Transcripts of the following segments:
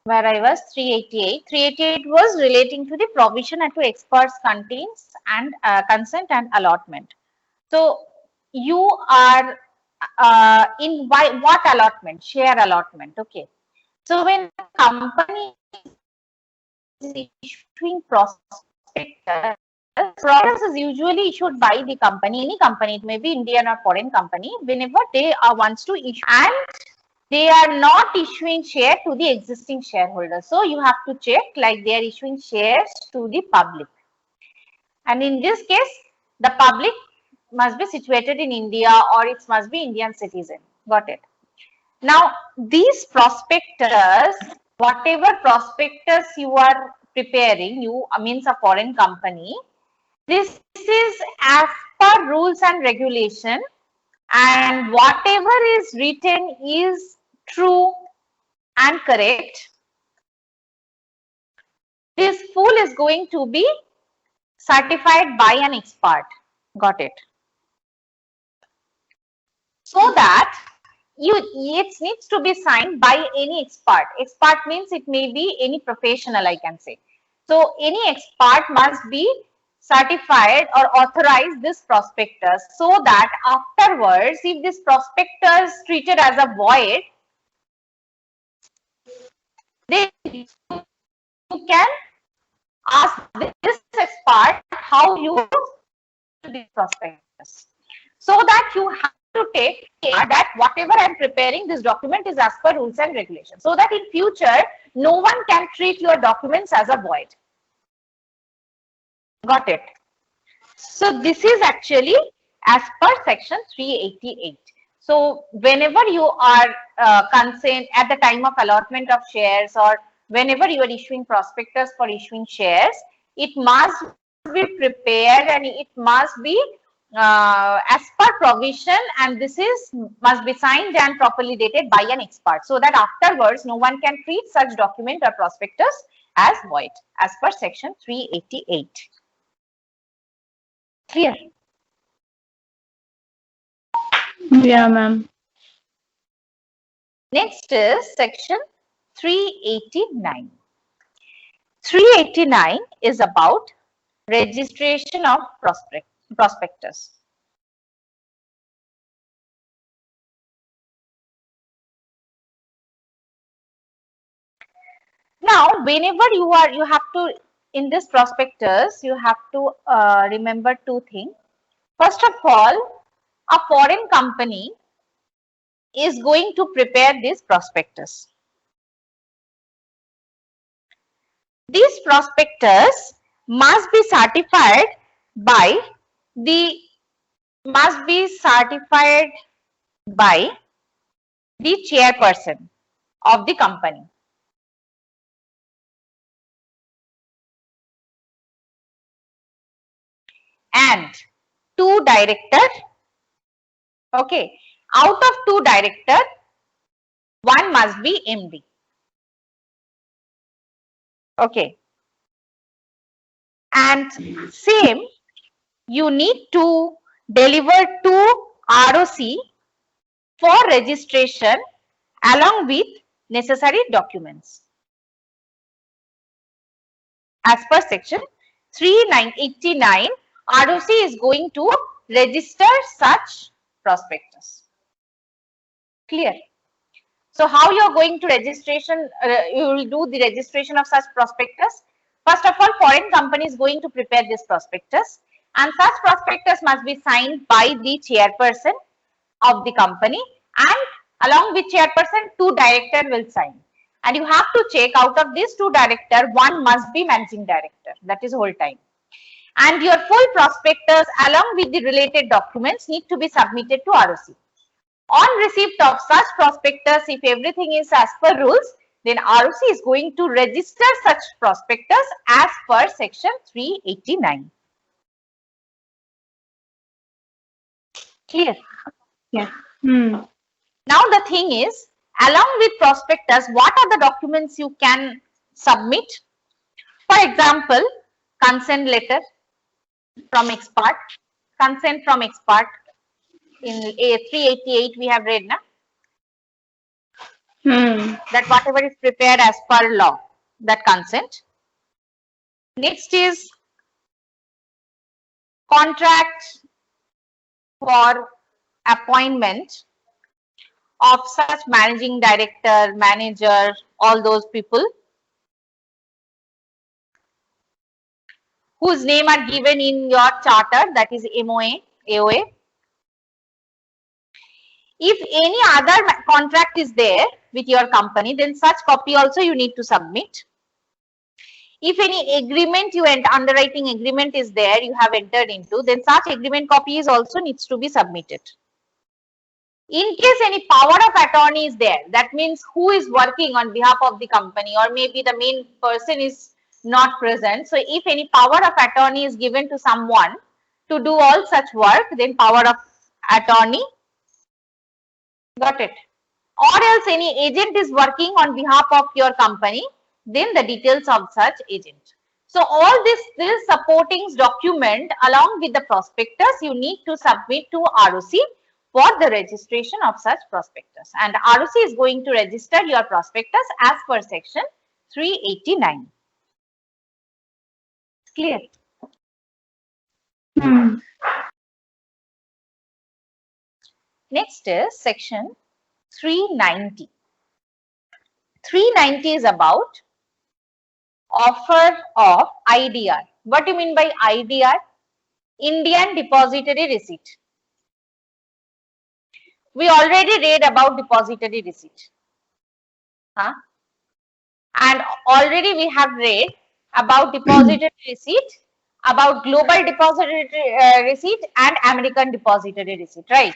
where I was 388. 388 was relating to the provision and to experts contains and consent and allotment. So you are in what allotment? Share allotment. Okay. So when a company is issuing prospectus, prospectus is usually issued by the company, any company, it may be Indian or foreign company, whenever they wants to issue, and they are not issuing share to the existing shareholders. So you have to check like they are issuing shares to the public. And in this case, the public must be situated in India or it must be Indian citizen. Got it? Now, these prospectors, whatever prospectus you are preparing, you means a foreign company, this is as per rules and regulation, and whatever is written is true and correct. This full is going to be certified by an expert. Got it? So that it needs to be signed by any expert. Expert means it may be any professional, I can say. So any expert must be certified or authorize this prospectus, so that afterwards, if this prospectus treated as a void, then you can ask this expert how you this prospectus, so that you have to take care that whatever I am preparing, this document is as per rules and regulations, so that in future no one can treat your documents as a void. Got it? So this is actually as per section 388. So whenever you are concerned at the time of allotment of shares, or whenever you are issuing prospectus for issuing shares, it must be prepared and it must be as per provision, and this is must be signed and properly dated by an expert, so that afterwards no one can treat such document or prospectus as void as per section 388. Clear? Yeah, ma'am. Next is section 389. 389 is about registration of prospectus. Now, whenever you have to, in this prospectus, you have to remember two things. First of all, a foreign company is going to prepare this prospectus. These prospectus must be certified by the chairperson of the company. And two director. Okay, out of two director, one must be MD. Okay, and same, you need to deliver two ROC for registration along with necessary documents. As per section 3989, ROC is going to register such prospectus. Clear? So how you are going to registration, you will do the registration of such prospectus. First of all, foreign company is going to prepare this prospectus, and such prospectus must be signed by the chairperson of the company, and along with chairperson, two director will sign. And you have to check out of these two director, one must be managing director. That is whole time. And your full prospectus along with the related documents need to be submitted to ROC. On receipt of such prospectus, if everything is as per rules, then ROC is going to register such prospectus as per section 389. Clear? Yeah. Now the thing is, along with prospectus, what are the documents you can submit? For example, consent letter from expert, consent from expert in 388 we have read now. that whatever is prepared as per law, that consent. Next is contract for appointment of such managing director, manager, all those people whose name are given in your charter, that is MOA, AOA. If any other contract is there with your company, then such copy also you need to submit. If any agreement underwriting agreement is there, you have entered into, then such agreement copy is also needs to be submitted. In case any power of attorney is there, that means who is working on behalf of the company, or maybe the main person is not present. So if any power of attorney is given to someone to do all such work, then power of attorney, got it? Or else any agent is working on behalf of your company, then the details of such agent. So all this supporting document along with the prospectus you need to submit to ROC for the registration of such prospectus, and ROC is going to register your prospectus as per section 389. Clear? Next is section 390. 390 is about offer of IDR. What do you mean by IDR? Indian Depository Receipt. We already read about depository receipt. And already we have read about depository receipt, about global depository receipt and American depository receipt, right?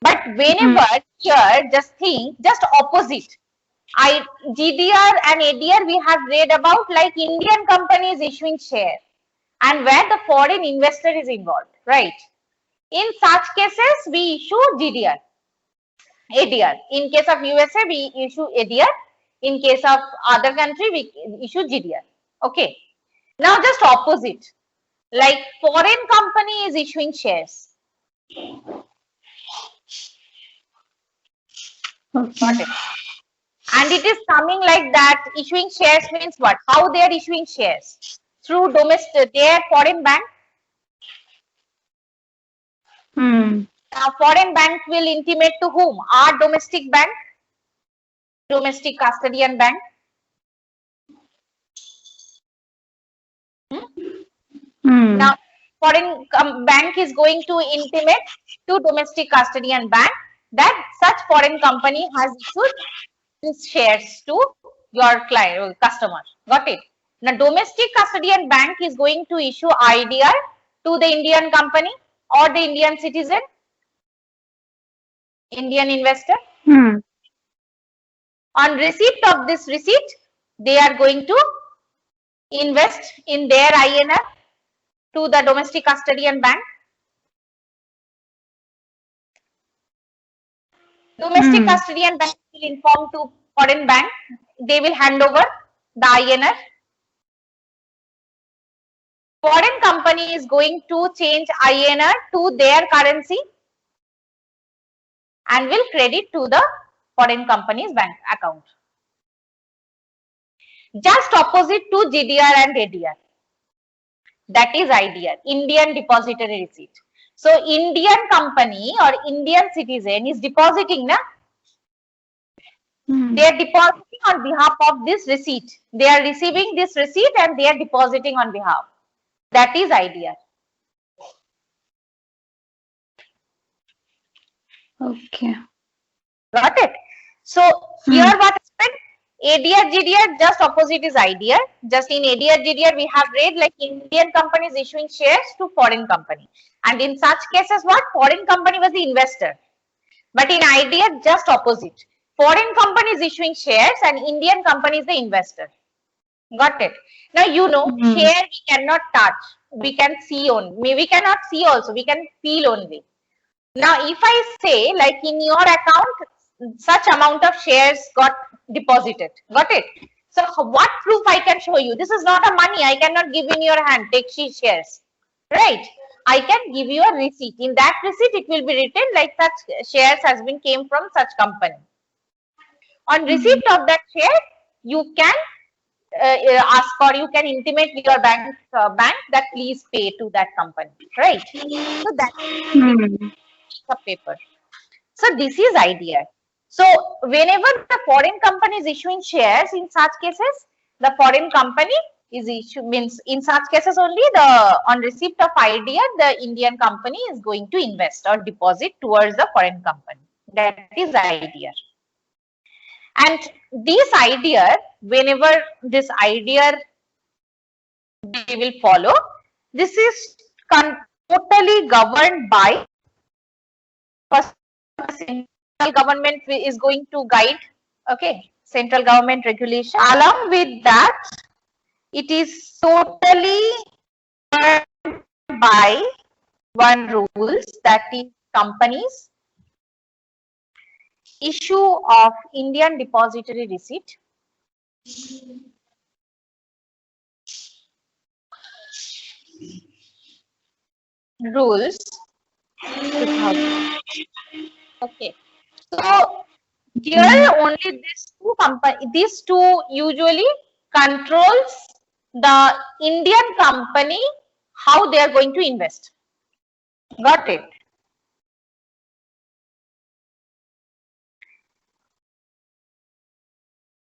But whenever here, just think, just opposite. GDR and ADR we have read about, like Indian companies issuing share and where the foreign investor is involved, right? In such cases, we issue GDR, ADR. In case of USA, we issue ADR. In case of other country, we issue GDR. Okay. Now just opposite, like foreign company is issuing shares. Got it. And it is coming like that. Issuing shares means what? How they are issuing shares? Through domestic, their foreign bank. Now, foreign bank will intimate to whom? Our domestic bank, domestic custodian bank. Now, foreign bank is going to intimate to domestic custodian bank that such foreign company has issued these shares to your client, customer. Got it? Now, domestic custodian bank is going to issue IDR to the Indian company or the Indian citizen, Indian investor. On receipt of this receipt, they are going to invest in their INR to the domestic custodian bank. Domestic custodian bank will inform to foreign bank. They will hand over the INR. Foreign company is going to change INR to their currency and will credit to the foreign company's bank account. Just opposite to GDR and ADR. That is IDR, Indian Depository Receipt. So Indian company or Indian citizen is depositing, na? They are depositing on behalf of this receipt. They are receiving this receipt and they are depositing on behalf. That is IDR. Okay. Got it? So here what happened? ADR, GDR, just opposite is IDR. Just in ADR, GDR, we have read like Indian companies issuing shares to foreign company. And in such cases, what? Foreign company was the investor. But in IDR, just opposite. Foreign company is issuing shares and Indian company is the investor. Got it? Now, you know, share we cannot touch. We can see only. We cannot see also. We can feel only. Now, if I say like in your account, such amount of shares got deposited. Got it? So, what proof I can show you? This is not a money. I cannot give in your hand. Take shares. Right? I can give you a receipt. In that receipt, it will be written like such shares has been came from such company. On receipt of that share, you can ask or you can intimate your bank that please pay to that company, right? So that Hmm. piece of paper. So this is IDR. So whenever the foreign company is issuing shares, in such cases, the foreign company is means in such cases only the on receipt of IDR, the Indian company is going to invest or deposit towards the foreign company. That is IDR. And this IDR, whenever this IDR they will follow, this is totally governed by first central government is going to guide, okay, central government regulation. Along with that, it is totally governed by one rules, that is companies issue of Indian depository receipt, rules 2000. Okay, so here only these two usually controls the Indian company how they are going to invest. Got it?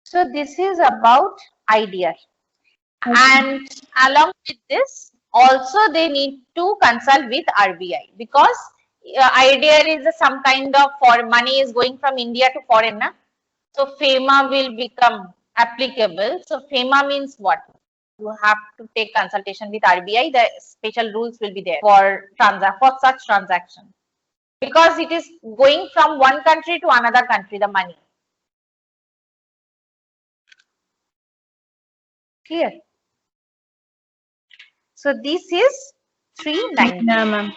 So this is about IDR. And along with this, also they need to consult with RBI, because IDR is some kind of money is going from India to foreign. Na? So FEMA will become applicable. So FEMA means what? You have to take consultation with RBI. The special rules will be there for such transaction, because it is going from one country to another country, the money. Clear? So this is 390. Yeah, ma'am.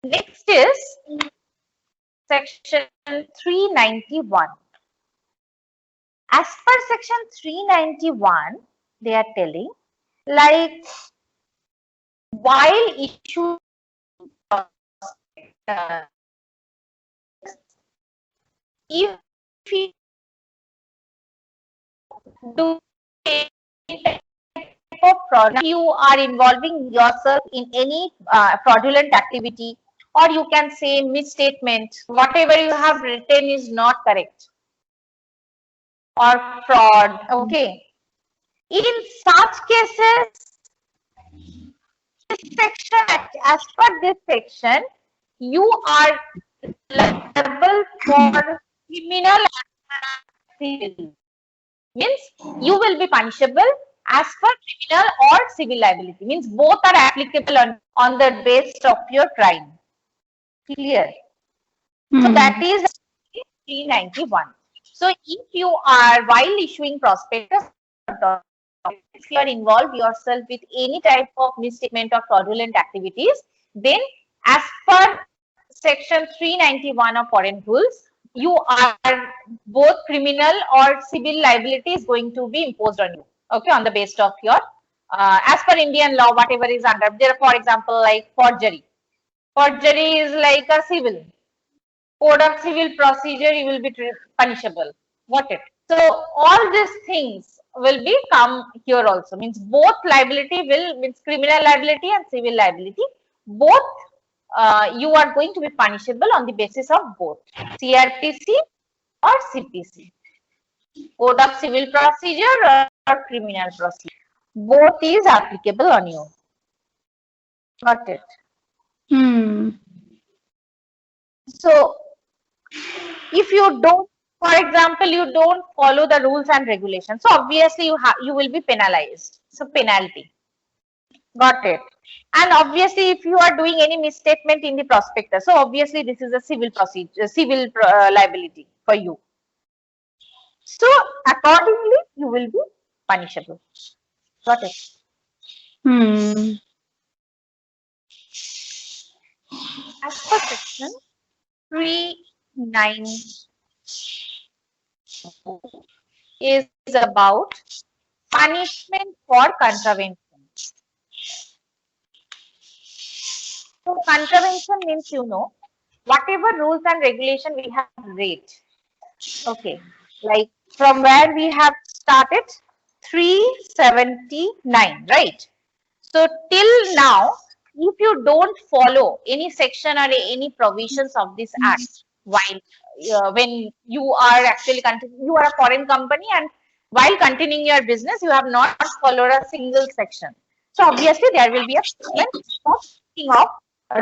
Next is section 391. As per section 391, they are telling, like, while issuing if you do any type of fraud, you are involving yourself in any fraudulent activity, or you can say misstatement, whatever you have written is not correct or fraud. Okay. In such cases, this section, as per this section, you are liable for criminal and civil. Means you will be punishable as per criminal or civil liability. Means both are applicable on the basis of your crime. Clear? So that is 391. So if you are, while issuing prospectus, if you are involved yourself with any type of misstatement or fraudulent activities, then as per section 391 of foreign rules, you are both criminal or civil liability is going to be imposed on you. Okay, on the basis of your, as per Indian law, whatever is under there. For example, like forgery. Forgery is like a civil. Code of civil procedure, you will be punishable. Got it? So all these things will be come here also. Means both liability will, means criminal liability and civil liability, both you are going to be punishable on the basis of both CRPC or CPC. Code of civil procedure or criminal procedure. Both is applicable on you. Got it? So if you don't, for example, you don't follow the rules and regulations, so obviously you will be penalized. So penalty. Got it? And obviously, if you are doing any misstatement in the prospectus, so obviously this is a civil procedure, civil liability for you. So accordingly, you will be punishable. Got it? As per section 390 is about punishment for contravention. So contravention means, you know, whatever rules and regulation we have read. Okay, like from where we have started, 379, right? So till now, if you don't follow any section or any provisions of this act, while when you are actually you are a foreign company and while continuing your business, you have not followed a single section. So obviously there will be a payment of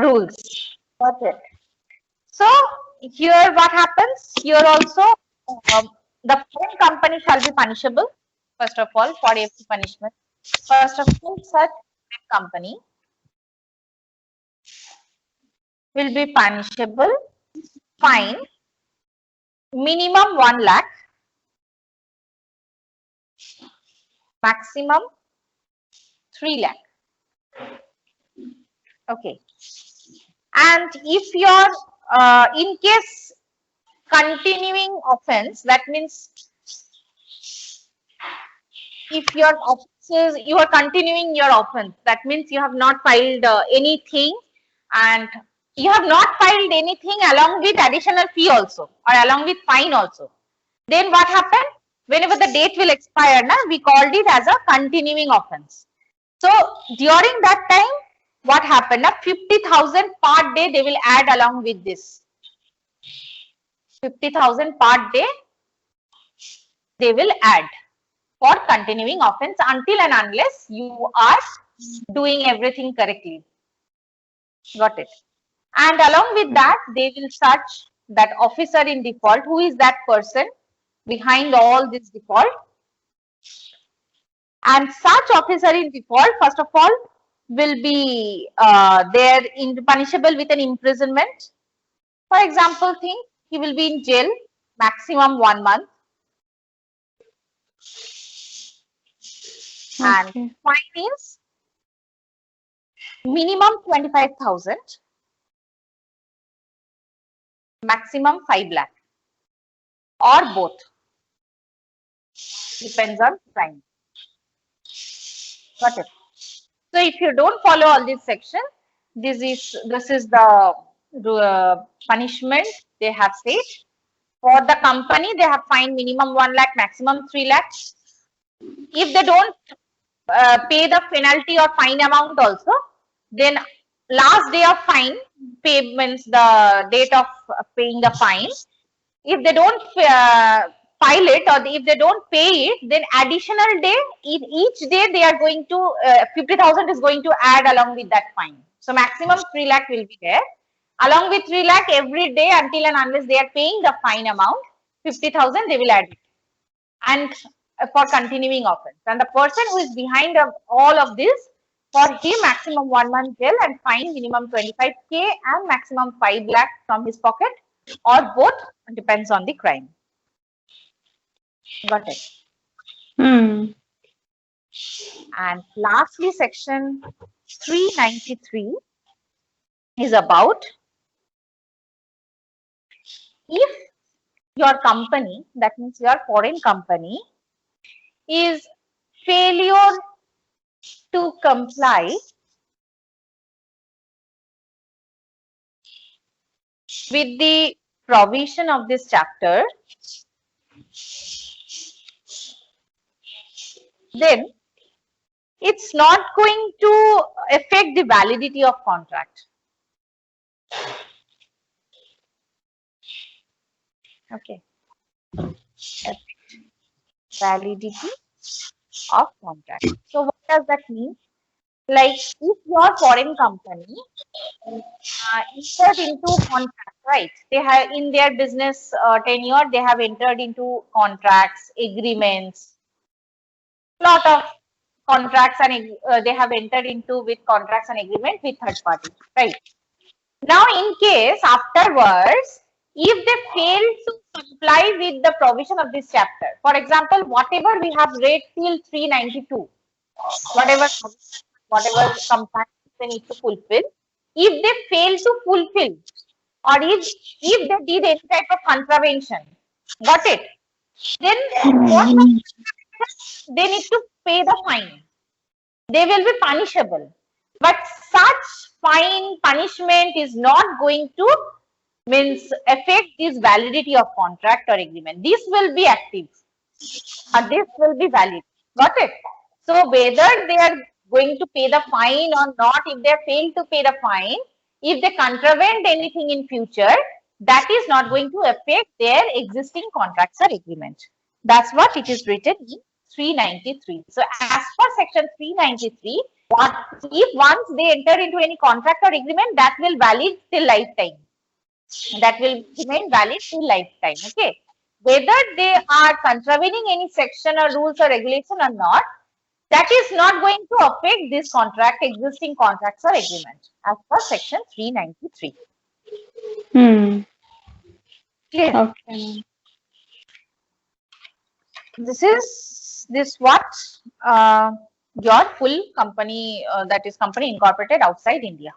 rules. Got it. So here what happens? Here also the foreign company shall be punishable. First of all, for every punishment. First of all, such company will be punishable. Fine, minimum 1 lakh, maximum 3 lakh. Okay. And if your in case continuing offense, that means if your offenses, you are continuing your offense, that means you have not filed anything and you have not filed anything along with additional fee also or along with fine also. Then what happened? Whenever the date will expire, we called it as a continuing offense. So during that time, what happened? 50,000 per day they will add along with this. 50,000 per day they will add for continuing offense until and unless you are doing everything correctly. Got it? And along with that, they will search that officer in default. Who is that person behind all this default? And such officer in default, first of all, will be there in punishable with an imprisonment. For example, think he will be in jail maximum 1 month. And fine is minimum 25,000, maximum 5 lakh, or both. Depends on crime. Got it? So if you don't follow all this section, this is the punishment they have said. For the company, they have fined minimum 1 lakh, maximum 3 lakhs. If they don't pay the penalty or fine amount also, then last day of fine payments, the date of paying the fine. If they don't file it or if they don't pay it, then additional day, in each day they are going to 50,000 is going to add along with that fine. So maximum 3 lakh will be there. Along with 3 lakh every day until and unless they are paying the fine amount, 50,000 they will add it. And for continuing offense. And the person who is behind all of this, for him maximum 1 month jail and fine minimum 25k and maximum 5 lakh from his pocket, or both, depends on the crime. Got it? And lastly, section 393 is about if your company, that means your foreign company, is failure to comply with the provision of this chapter, then it's not going to affect the validity of contract. Okay. Validity of contract. So what does that mean? Like if your foreign company entered into contract, right? They have in their business tenure, they have entered into contracts, agreements, lot of contracts, and they have entered into with contracts and agreement with third parties, right? Now, in case afterwards, if they fail to comply with the provision of this chapter, for example, whatever we have read till 392, whatever compliance they need to fulfill, if they fail to fulfill, or if they did any type of contravention, got it? Then what they need to pay the fine. They will be punishable. But such fine punishment is not going to means affect this validity of contract or agreement. This will be active or this will be valid. Got it? So whether they are going to pay the fine or not, if they fail to pay the fine, if they contravene anything in future, that is not going to affect their existing contracts or agreement. That's what it is written in 393. So as per section 393, what if once they enter into any contract or agreement, that will valid till lifetime. That will remain valid till lifetime. Okay. Whether they are contravening any section or rules or regulation or not, that is not going to affect this contract, existing contracts or agreement as per section 393. Clear? Okay. This is what your full company, that is company incorporated outside India.